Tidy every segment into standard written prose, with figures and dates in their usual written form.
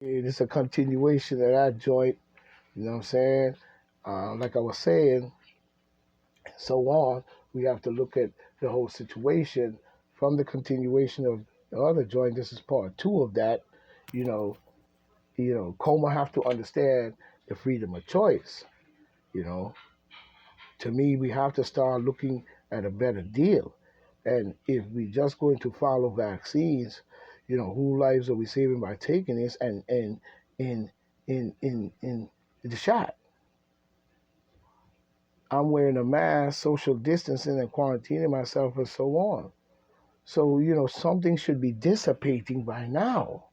It's a continuation of that joint. You know what I'm saying? Like I was saying, so on. We have to look at the whole situation from the continuation of the other joint. This is part two of that. You know, Coma have to understand the freedom of choice. You know, to me, we have to start looking at a better deal. And if we just going to follow vaccines, who lives are we saving by taking this and in in the shot? I'm wearing a mask, social distancing, and quarantining myself, and so on. So something should be dissipating by now.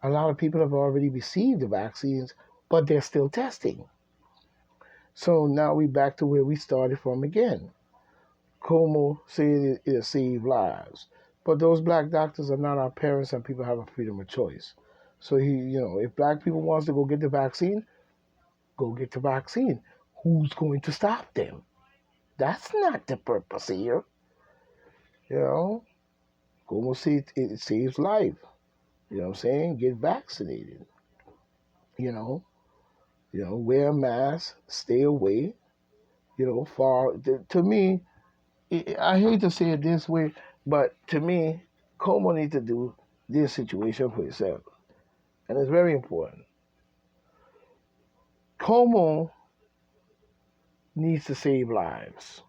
A lot of people have already received the vaccines, but they're still testing. So now we back to where we started from again. Como said it saved lives. But those black doctors are not our parents and people have a freedom of choice. So if black people wants to go get the vaccine, go get the vaccine. Who's going to stop them? That's not the purpose here. You know, Como said it saves life. You know what I'm saying? Get vaccinated. You know, wear a mask, stay away. Far to me, I hate to say it this way, but to me, Como needs to do this situation for himself, and it's very important. Como needs to save lives.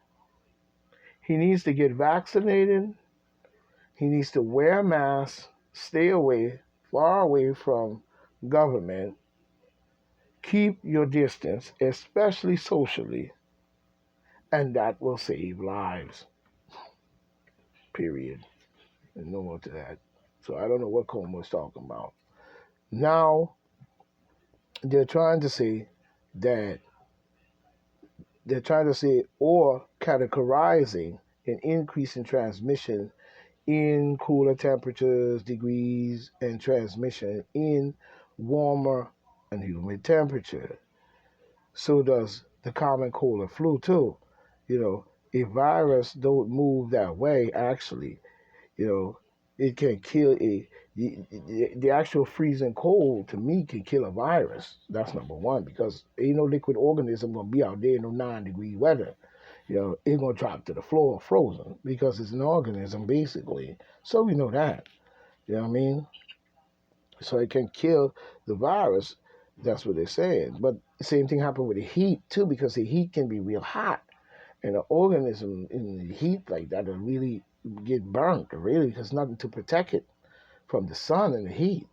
He needs to get vaccinated. He needs to wear a mask, stay away, far away from government. Keep your distance, especially socially, and that will save lives. Period. And no more to that. So I don't know what Como was talking about. Now they're trying to say that or categorizing an increase in transmission in cooler temperatures, degrees, and transmission in warmer and humid temperature. So does the common cold or flu too. You know, a virus don't move that way. Actually, you know, it can kill the actual freezing cold to me can kill a virus. That's number one because ain't no liquid organism gonna be out there in no 9-degree weather. It's gonna drop to the floor frozen because it's an organism basically. So we know that. You know what I mean? So it can kill the virus. That's what they're saying. But the same thing happened with the heat too, because the heat can be real hot, and the organism in the heat like that will really get burnt. Really, there's nothing to protect it from the sun and the heat.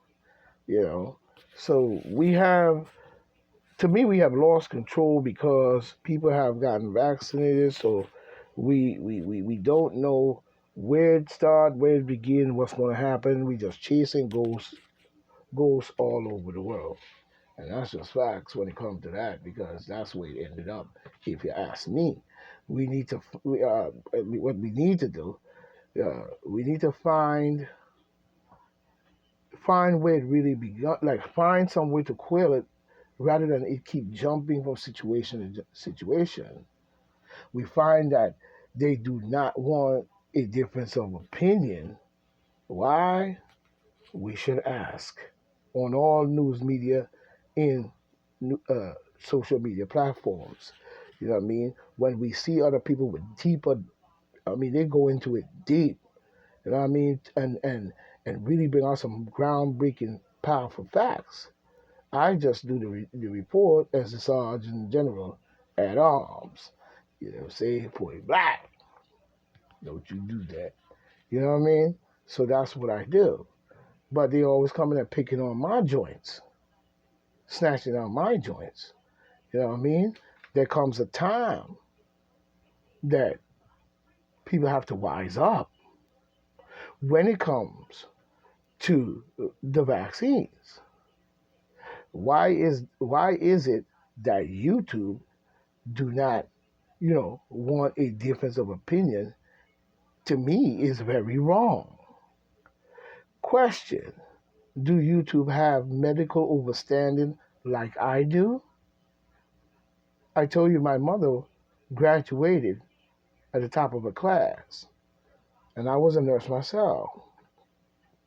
You know, so to me, we have lost control because people have gotten vaccinated. So we don't know where it start, where it begin, what's going to happen. We just chasing ghosts all over the world. And that's just facts when it comes to that, because that's where it ended up. If you ask me, we need to what we need to do. We need to find where it really begun. Like find some way to quell it rather than it keep jumping from situation to situation. We find that they do not want a difference of opinion. Why? We should ask on all news media in uh, social media platforms. You know what I mean? When we see other people with deeper, I mean, they go into it deep. You know what I mean? And really bring out some groundbreaking, powerful facts. I just do the report as the Sergeant General at arms. Say point black. Don't you do that. You know what I mean? So that's what I do. But they always coming and picking on my joints, snatching out my joints. You know what I mean? There comes a time that people have to wise up when it comes to the vaccines. Why is it that YouTube do not, want a difference of opinion? To me, is very wrong. Question: do YouTube have medical overstanding like I do? I told you my mother graduated at the top of her class, and I was a nurse myself.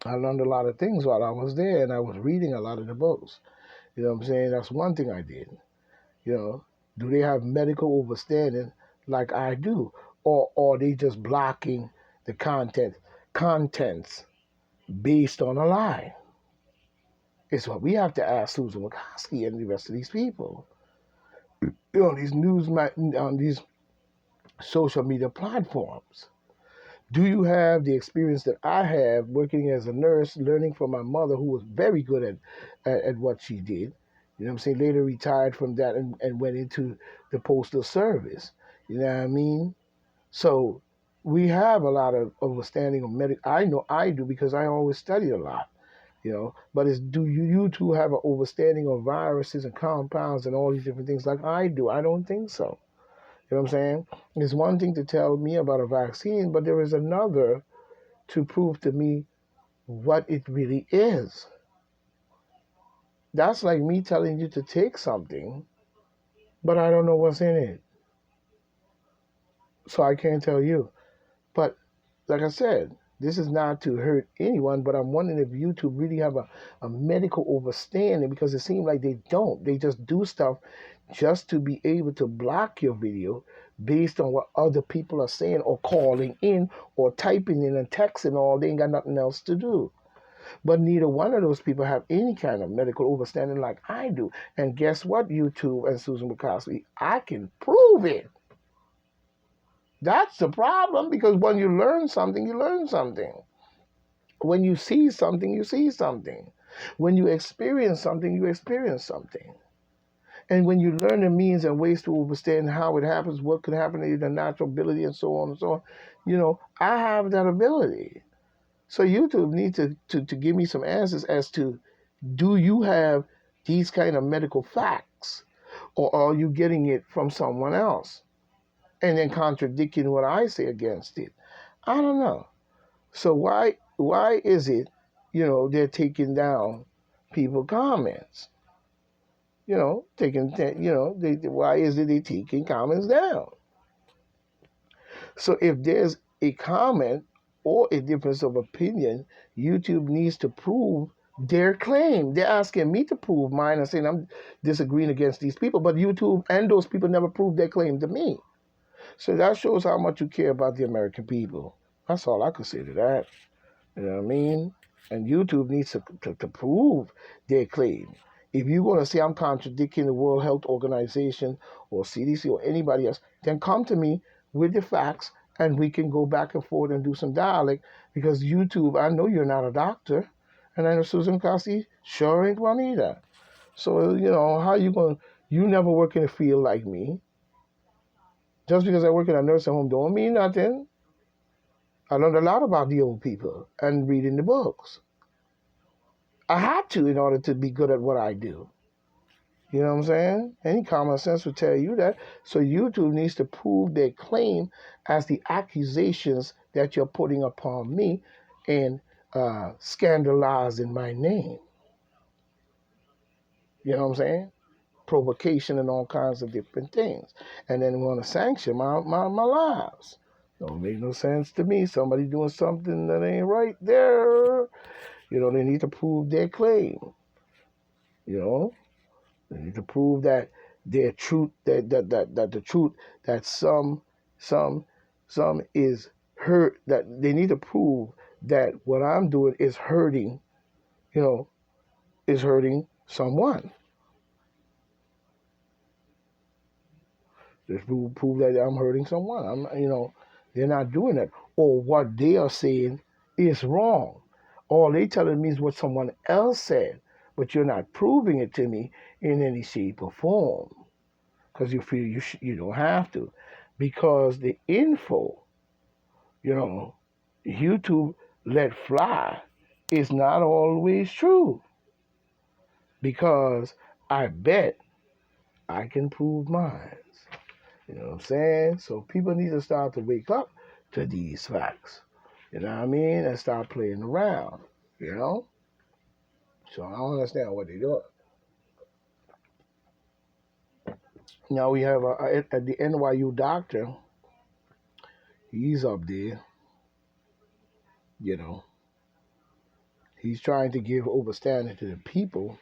I learned a lot of things while I was there, and I was reading a lot of the books. You know what I'm saying? That's one thing I did. You know, do they have medical overstanding like I do, or are they just blocking the contents based on a lie? It's what we have to ask Susan Wachowski and the rest of these people. You know, these on these social media platforms. Do you have the experience that I have working as a nurse, learning from my mother, who was very good at what she did? You know what I'm saying? Later retired from that and went into the postal service. You know what I mean? So we have a lot of understanding of medical. I know I do because I always studied a lot. You know, but it's do you two have an understanding of viruses and compounds and all these different things like I do? I don't think so. You know what I'm saying? It's one thing to tell me about a vaccine, but there is another to prove to me what it really is. That's like me telling you to take something, but I don't know what's in it. So I can't tell you. But like I said, this is not to hurt anyone, but I'm wondering if YouTube really have a medical understanding because it seems like they don't. They just do stuff just to be able to block your video based on what other people are saying or calling in or typing in and texting all. They ain't got nothing else to do. But neither one of those people have any kind of medical understanding like I do. And guess what, YouTube and Susan Wachowski? I can prove it. That's the problem because when you learn something, you learn something. When you see something, you see something. When you experience something, you experience something. And when you learn the means and ways to understand how it happens, what could happen to you, the natural ability, and so on and so on, I have that ability. So YouTube needs to give me some answers as to do you have these kind of medical facts or are you getting it from someone else and then contradicting what I say against it? I don't know. So why is it, they're taking down people comments? Why is it they taking comments down? So if there's a comment or a difference of opinion, YouTube needs to prove their claim. They're asking me to prove mine and saying I'm disagreeing against these people, but YouTube and those people never proved their claim to me. So that shows how much you care about the American people. That's all I could say to that. You know what I mean? And YouTube needs to prove their claim. If you're going to say I'm contradicting the World Health Organization or CDC or anybody else, then come to me with the facts and we can go back and forth and do some dialogue because YouTube, I know you're not a doctor. And I know Susan Kosky sure ain't one either. So, how you going to, you never work in a field like me. Just because I work in a nursing home don't mean nothing. I learned a lot about the old people and reading the books. I had to in order to be good at what I do. You know what I'm saying? Any common sense would tell you that. So YouTube needs to prove their claim as the accusations that you're putting upon me and scandalizing my name. You know what I'm saying? Provocation and all kinds of different things. And then want to sanction my lives. Don't make no sense to me. Somebody doing something that ain't right there. They need to prove their claim. They need to prove that their truth, that the truth, that some is hurt. That they need to prove that what I'm doing is hurting, is hurting someone. Just prove that I'm hurting someone. They're not doing that, or what they are saying is wrong. All they telling me is what someone else said, but you're not proving it to me in any shape or form. Because you feel you don't have to, because the info, YouTube let fly is not always true. Because I bet I can prove mine. You know what I'm saying? So people need to start to wake up to these facts. You know what I mean? And start playing around. So I don't understand what they're doing. Now we have at the NYU doctor. He's up there. You know, He's trying to give overstanding to the people,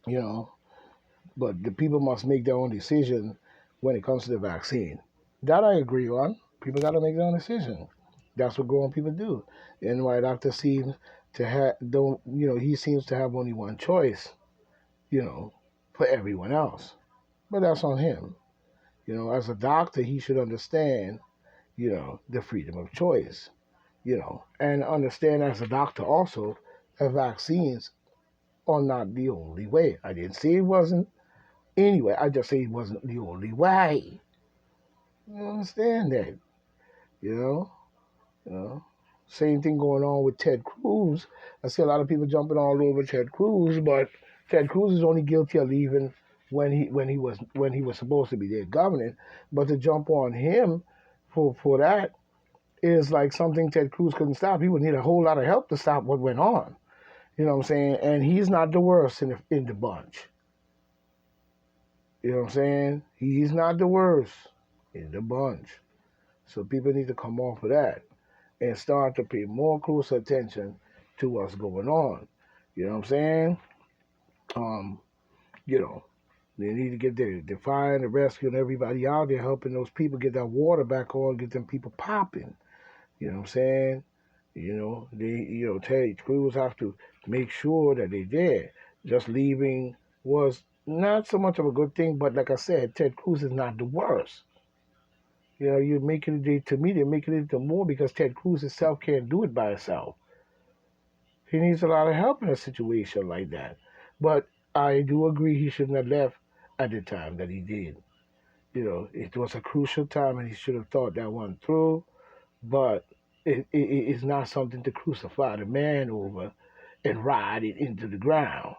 you know, but the people must make their own decision when it comes to the vaccine. That I agree on. People got to make their own decision. That's what grown people do. And why doctor seems to have don't he seems to have only one choice, for everyone else. But that's on him. As a doctor, he should understand, the freedom of choice, and understand as a doctor also that vaccines are not the only way. I didn't say it wasn't anyway. I just say it wasn't the only way. You understand that, you know? You know? Same thing going on with Ted Cruz. I see a lot of people jumping all over Ted Cruz, but Ted Cruz is only guilty of leaving when he was supposed to be there governing. But to jump on him for that is like something Ted Cruz couldn't stop. He would need a whole lot of help to stop what went on. You know what I'm saying? And he's not the worst in the bunch. You know what I'm saying? He's not the worst in the bunch. So people need to come off of that and start to pay more close attention to what's going on. You know what I'm saying? Um, you know, they need to get the fire and the rescue and everybody out there helping those people get that water back on, get them people popping. You know what I'm saying? Ted Cruz have to make sure that they're there. Just leaving was not so much of a good thing, but like I said, Ted Cruz is not the worst. You're making it to me. They're making it to more because Ted Cruz himself can't do it by himself. He needs a lot of help in a situation like that. But I do agree he shouldn't have left at the time that he did. It was a crucial time, and he should have thought that one through. But it's not something to crucify the man over and ride it into the ground.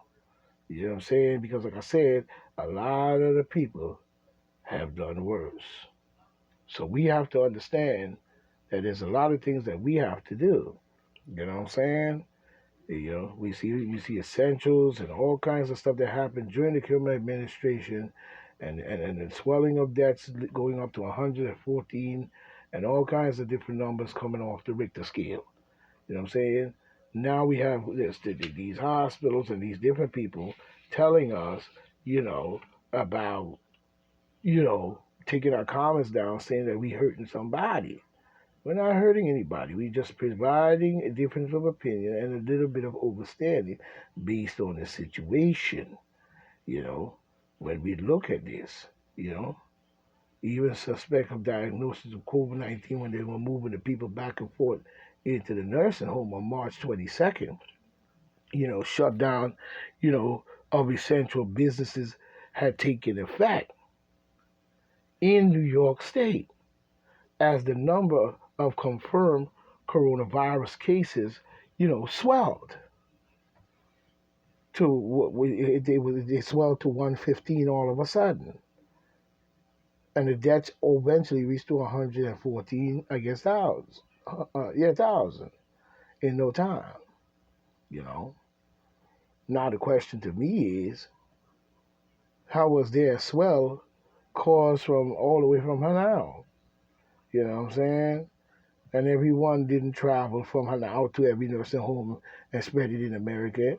You know what I'm saying? Because, like I said, a lot of the people have done worse. So we have to understand that there's a lot of things that we have to do. You know what I'm saying? We see essentials and all kinds of stuff that happened during the Kilmer administration, and the swelling of debts going up to 114, and all kinds of different numbers coming off the Richter scale. You know what I'm saying? Now we have these hospitals and these different people telling us, about, taking our comments down, saying that we hurting somebody. We're not hurting anybody. We're just providing a difference of opinion and a little bit of understanding based on the situation. You know, when we look at this, you know, even suspect of diagnosis of COVID-19 when they were moving the people back and forth into the nursing home on March 22nd, shut down, of essential businesses had taken effect in New York State as the number of confirmed coronavirus cases, swelled to they swelled to 115 all of a sudden, and the deaths eventually reached to 114, I guess, thousand. Thousand in no time. You know. Now the question to me is, how was there a swell caused from all the way from Hanau? You know what I'm saying? And everyone didn't travel from Hanau to every nursing home and spread it in America.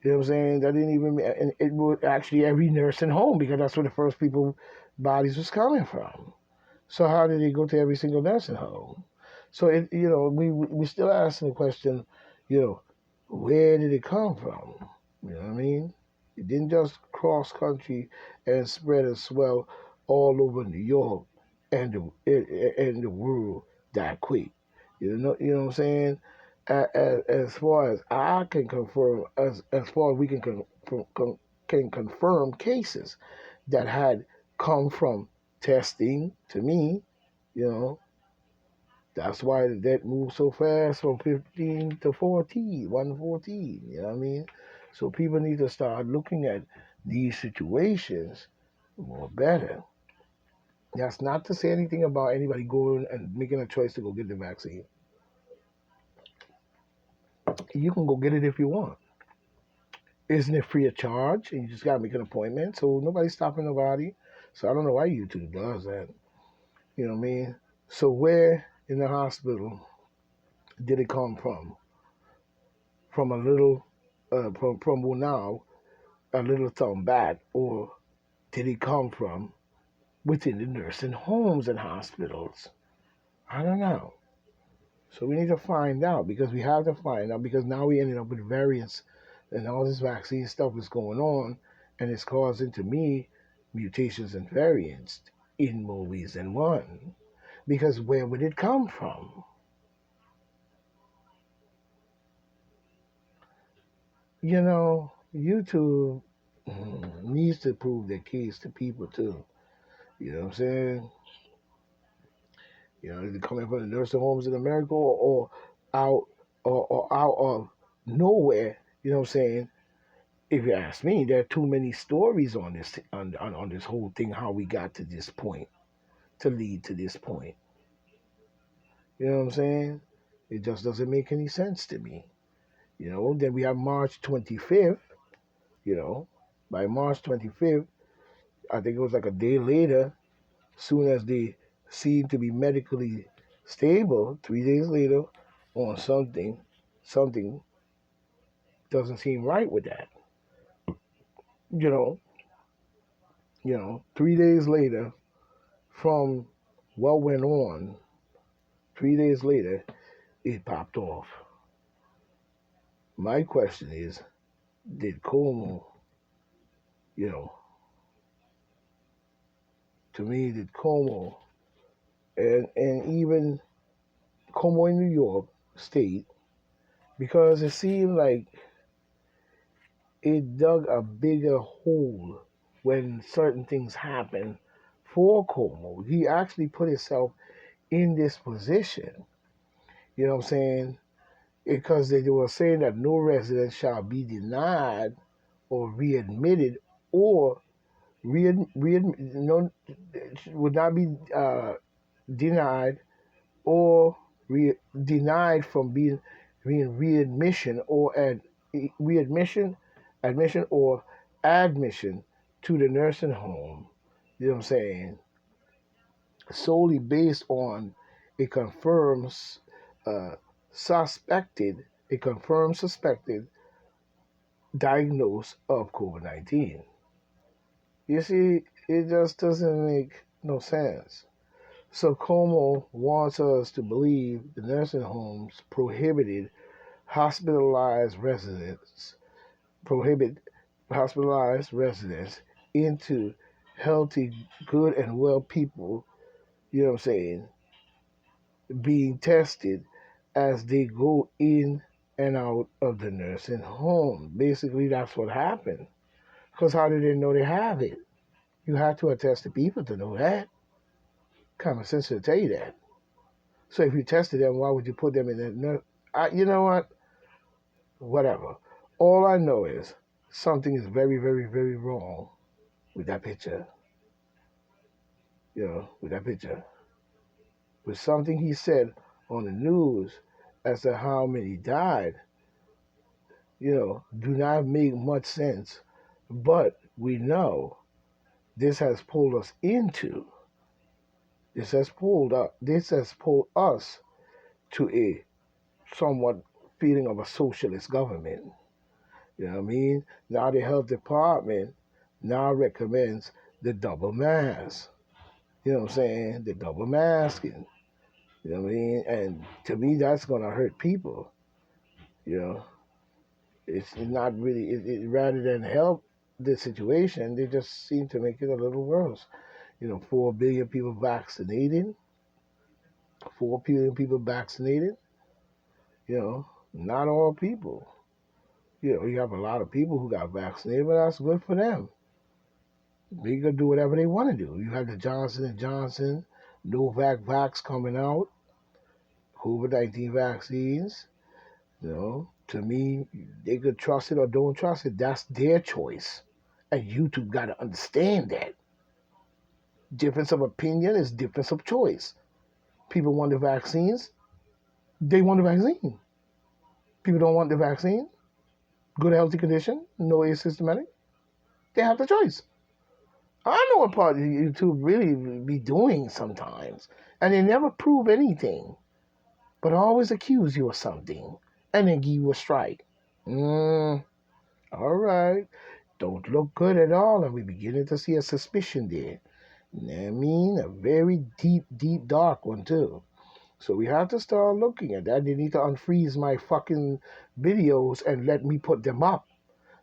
You know what I'm saying? That didn't even, and it was actually every nursing home because that's where the first people bodies was coming from. So how did they go to every single nursing home? So we still asking the question, where did it come from? You know what I mean? It didn't just cross country and spread and swell all over New York and the world that quick. You know what I'm saying? As far as I can confirm, as far as we can confirm cases that had come from testing, to me, you know, that's why that moved so fast from 15 to 14, 114. You know what I mean? So people need to start looking at these situations more better. That's not to say anything about anybody going and making a choice to go get the vaccine. You can go get it if you want. Isn't it free of charge? And you just gotta make an appointment. So nobody's stopping nobody. So I don't know why YouTube does that. You know what I mean? So where in the hospital did it come from? from a little from now a little thumb bat, or did it come from within the nursing homes and hospitals? I don't know. So we need to find out, because we have to find out, because now we ended up with variants and all this vaccine stuff is going on, and it's causing, to me, mutations and variants in more ways than one. Because where would it come from? YouTube needs to prove their case to people too. You know what I'm saying? They're coming from the nursing homes in America, or out or out of nowhere. You know what I'm saying? If you ask me, there are too many stories on this on this whole thing, how we got to this point, to lead to this point. You know what I'm saying? It just doesn't make any sense to me. Then we have March 25th. By March 25th, I think it was like a day later, soon as they seemed to be medically stable, 3 days later, on something doesn't seem right with that. You know, 3 days later, from what went on, 3 days later, it popped off. My question is, did Cuomo, to me, did Cuomo and even Cuomo in New York State, because it seemed like it dug a bigger hole when certain things happened for Cuomo. He actually put himself in this position. You know what I'm saying? Because they were saying that no resident shall be denied or readmitted, or no, would not be denied or denied from being readmission or admission or admission to the nursing home. You know what I'm saying? Solely based on a confirmed suspected diagnosis of COVID-19. You see, it just doesn't make no sense. So Como wants us to believe the nursing homes prohibit hospitalized residents into healthy, good, and well people, you know what I'm saying, being tested as they go in and out of the nursing home. Basically, that's what happened. Because how did they know they have it? You have to attest the people to know that. Common sense will tell you that. So if you tested them, why would you put them in the nurse? You know what? Whatever. All I know is something is very, very, very wrong with that picture. With that picture. With something he said on the news as to how many died, do not make much sense. But we know this has pulled us to a somewhat feeling of a socialist government. You know what I mean? Now the health department now recommends the double mask. You know what I'm saying? The double masking. You know what I mean? And to me, that's going to hurt people. It's not really, rather than help the situation, they just seem to make it a little worse. 4 billion people vaccinated. 4 billion people vaccinated. Not all people. You have a lot of people who got vaccinated, but that's good for them. They can do whatever they want to do. You have the Johnson & Johnson, Novavax coming out, COVID-19 vaccines. To me, they could trust it or don't trust it. That's their choice. And YouTube got to understand that. Difference of opinion is difference of choice. People want the vaccines. They want the vaccine. People don't want the vaccine. Good healthy condition, no asymptomatic. They have the choice. I know what part of YouTube really be doing sometimes. And they never prove anything. But always accuse you of something. And then give you a strike. Mm, all right. Don't look good at all, and we're beginning to see a suspicion there. You know what I mean? A very deep, deep, dark one, too. So we have to start looking at that. They need to unfreeze my fucking videos and let me put them up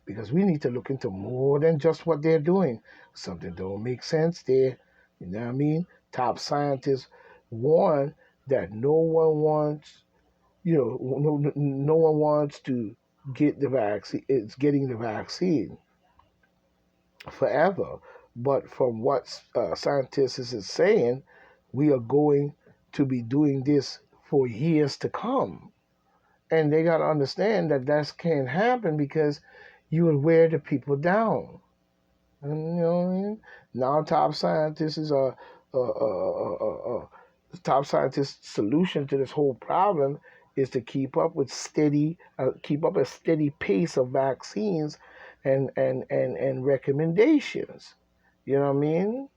because we need to look into more than just what they're doing. Something don't make sense there. You know what I mean? Top scientists warn that no one wants, no one wants to get the vaccine. It's getting the vaccine forever. But from what scientists is saying, we are going to be doing this for years to come. And they got to understand that that can't happen because you will wear the people down. And, you know what I mean? Now, top scientists' solution to this whole problem is to keep up a steady pace of vaccines and recommendations. You know what I mean?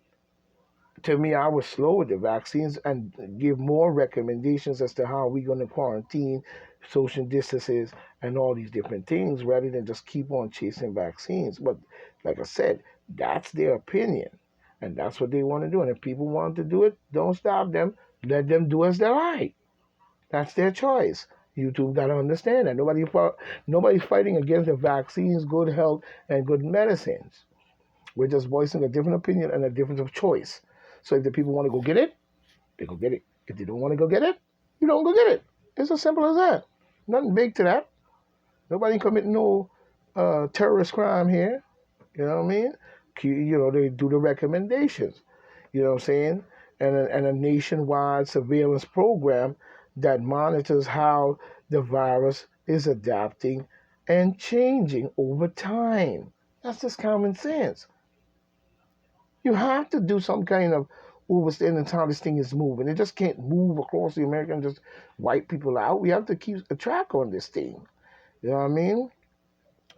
To me, I would slow the vaccines and give more recommendations as to how we're going to quarantine, social distances, and all these different things rather than just keep on chasing vaccines. But like I said, that's their opinion, and that's what they want to do. And if people want to do it, don't stop them. Let them do as they like. That's their choice. YouTube got to understand that nobody's fighting against the vaccines, good health, and good medicines. We're just voicing a different opinion and a difference of choice. So if the people want to go get it, they go get it. If they don't want to go get it, you don't go get it. It's as simple as that. Nothing big to that. Nobody committing no terrorist crime here. You know what I mean? They do the recommendations. You know what I'm saying? And a nationwide surveillance program that monitors how the virus is adapting and changing over time. That's just common sense. You have to do some kind of overstanding how this thing is moving. It just can't move across the America and just wipe people out. We have to keep a track on this thing. You know what I mean?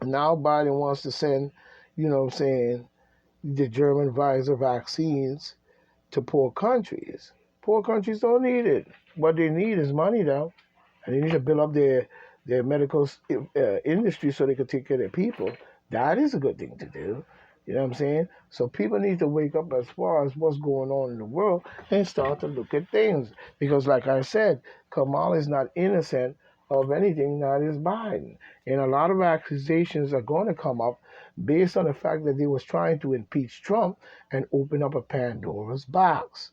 Now Biden wants to send, the German Pfizer vaccines to poor countries. Poor countries don't need it. What they need is money, though. And they need to build up their medical industry so they can take care of their people. That is a good thing to do. You know what I'm saying? So people need to wake up as far as what's going on in the world and start to look at things. Because like I said, Kamala is not innocent of anything, that is Biden. And a lot of accusations are going to come up based on the fact that they was trying to impeach Trump and open up a Pandora's box.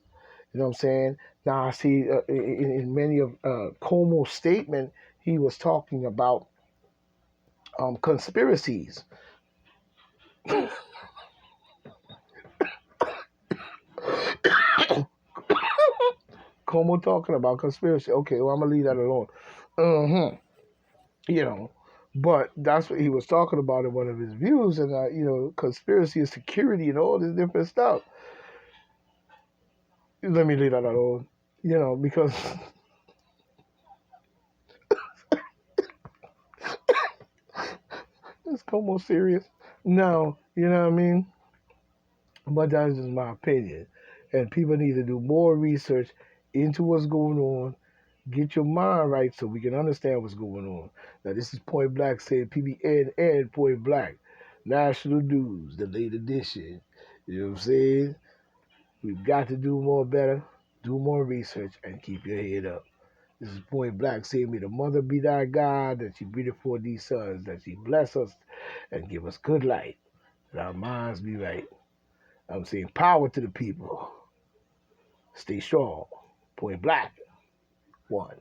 You know what I'm saying? Now I see in many of Cuomo's statement, he was talking about conspiracies. Cuomo talking about conspiracy. Okay, well I'm gonna leave that alone. Uh-huh. You know, but that's what he was talking about in one of his views, and conspiracy and security and all this different stuff. Let me leave that alone. Because it's Cuomo serious. No, you know what I mean. But that's just my opinion. And people need to do more research into what's going on. Get your mind right so we can understand what's going on. Now, this is Point Black saying PBN and Point Black. National News, the late edition. You know what I'm saying? We've got to do more better, do more research, and keep your head up. This is Point Black saying, may the mother be thy God, that she breathe for these sons, that she bless us and give us good light, that our minds be right. I'm saying power to the people. Stay strong. Point Black. One.